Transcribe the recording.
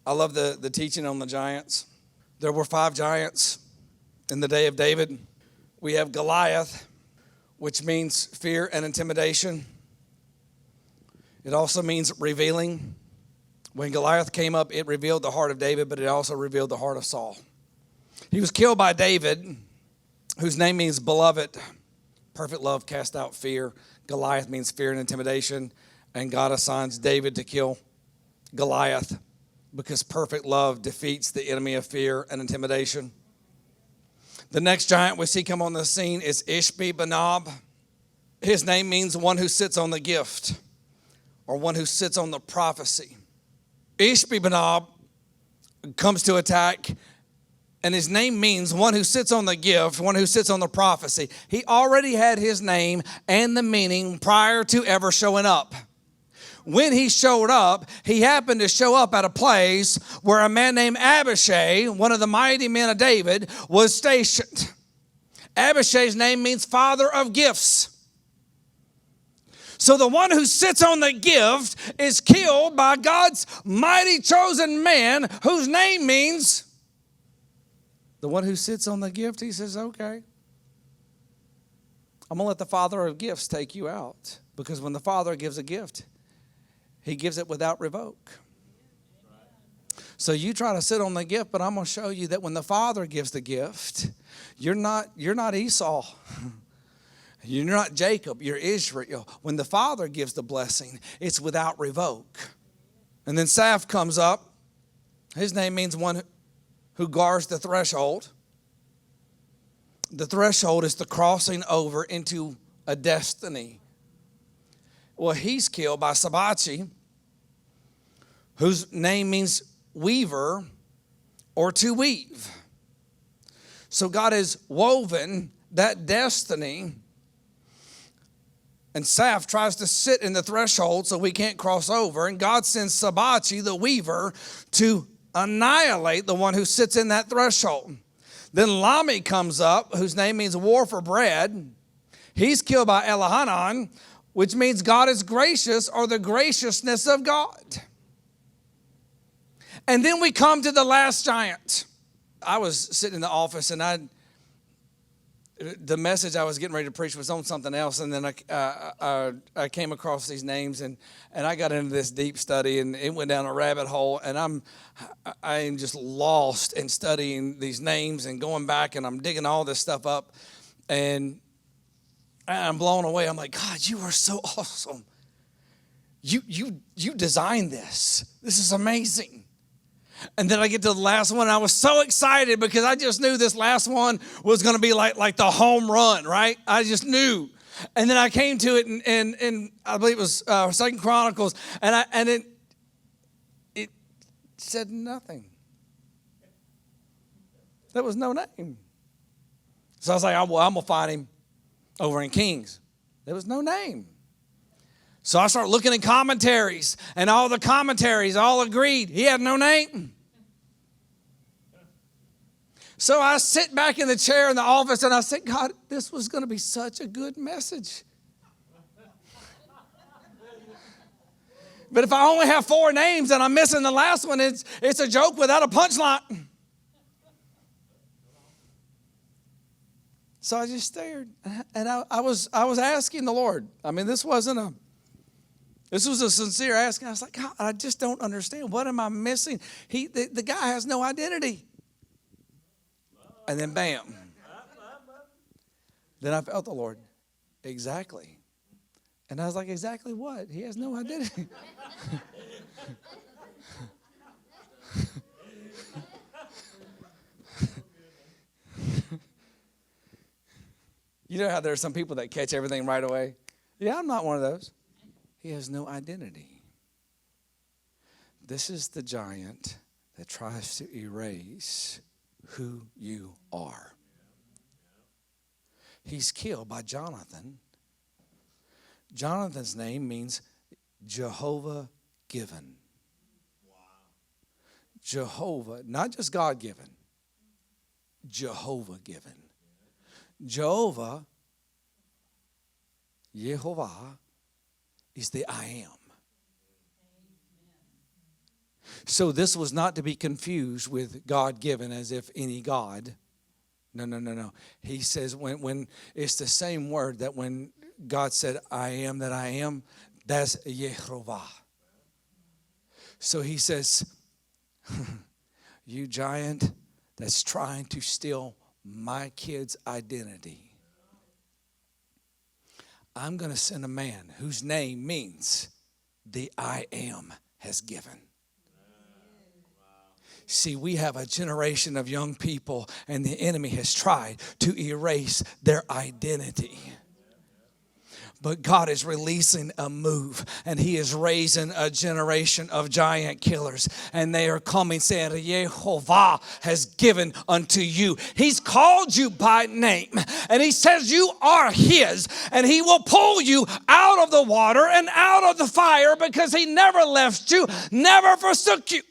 I love the teaching on the giants. There were 5 giants in the day of David. We have Goliath, which means fear and intimidation. It also means revealing. When Goliath came up, it revealed the heart of David, but it also revealed the heart of Saul. He was killed by David, whose name means beloved. Perfect love cast out fear. Goliath means fear and intimidation. And God assigns David to kill Goliath because perfect love defeats the enemy of fear and intimidation. The next giant we see come on the scene is Ishbi-Benob. His name means one who sits on the gift or one who sits on the prophecy. Ishbi-Benob comes to attack, and his name means one who sits on the gift, one who sits on the prophecy. He already had his name and the meaning prior to ever showing up. When he showed up, he happened to show up at a place where a man named Abishai, one of the mighty men of David, was stationed. Abishai's name means father of gifts. So the one who sits on the gift is killed by God's mighty chosen man, whose name means the one who sits on the gift. He says, okay, I'm going to let the father of gifts take you out. Because when the father gives a gift, he gives it without revoke. So you try to sit on the gift, but I'm going to show you that when the father gives the gift, you're not Esau. You're not Jacob, you're Israel. When the father gives the blessing, it's without revoke. And then Saph comes up. His name means one who guards the threshold. The threshold is the crossing over into a destiny. Well, he's killed by Sabachi, whose name means weaver or to weave. So God has woven that destiny, and Saph tries to sit in the threshold so we can't cross over, and God sends Sabachi, the weaver, to annihilate the one who sits in that threshold. Then Lami comes up, whose name means war for bread. He's killed by Elihanan, which means God is gracious, or the graciousness of God. And then we come to the last giant. I was sitting in the office, and the message I was getting ready to preach was on something else, and then I came across these names, and I got into this deep study, and it went down a rabbit hole, and I am just lost in studying these names and going back, and I'm digging all this stuff up, and I'm blown away. I'm like, God, you are so awesome. You designed this. This is amazing. And then I get to the last one. And I was so excited because I just knew this last one was going to be like the home run, right? I just knew. And then I came to it, and I believe it was 2 Chronicles, and it said nothing. There was no name. So I was like, well, I'm going to find him over in Kings. There was no name. So I started looking at commentaries, and all the commentaries all agreed he had no name. So I sit back in the chair in the office, and I said, God, this was going to be such a good message. But if I only have 4 names and I'm missing the last one, it's a joke without a punchline. So I just stared, and I was asking the Lord. I mean, this was a sincere asking. I was like, God, I just don't understand. What am I missing? The guy has no identity. And then bam. Then I felt the Lord. Exactly. And I was like, exactly what? He has no identity. You know how there are some people that catch everything right away? Yeah, I'm not one of those. He has no identity. This is the giant that tries to erase who you are. He's killed by Jonathan. Jonathan's name means Jehovah given. Jehovah, not just God given. Jehovah given. Jehovah is the I am. So this was not to be confused with God-given as if any God. No. He says when it's the same word that when God said, I am that I am, that's Yehovah. So he says, you giant that's trying to steal my kid's identity, I'm going to send a man whose name means the I am has given. See, we have a generation of young people, and the enemy has tried to erase their identity. But God is releasing a move, and he is raising a generation of giant killers. And they are coming saying, Yehovah has given unto you. He's called you by name, and he says you are his, and he will pull you out of the water and out of the fire because he never left you, never forsook you.